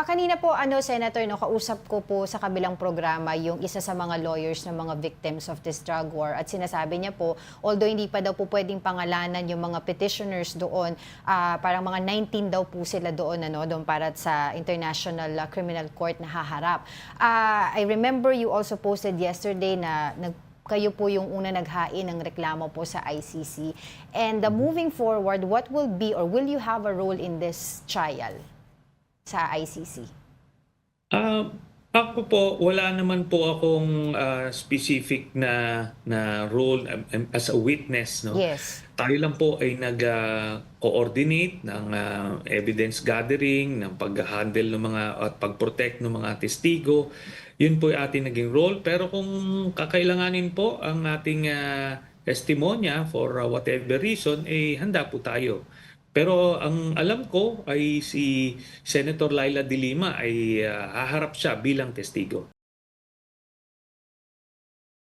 Kanina po, Senator, no, kausap ko po sa kabilang programa yung isa sa mga lawyers ng mga victims of this drug war at sinasabi niya po, although hindi pa daw po pwedeng pangalanan yung mga petitioners doon, parang mga 19 daw po sila doon, doon para sa International Criminal Court na haharap. I remember you also posted yesterday na kayo po yung una naghain ng reklamo po sa ICC. And moving forward, what will be or will you have a role in this trial sa ICC? Ah, ako po, wala naman po akong specific na role as a witness, no? Yes. Tayo lang po ay nag-coordinate ng evidence gathering, ng pag-handle ng mga at pag-protect ng mga testigo. Yun po yung ating naging role. Pero kung kakailanganin po ang ating testimonya for whatever reason, handa po tayo. Pero ang alam ko ay si Senator Laila de Lima ay haharap siya bilang testigo.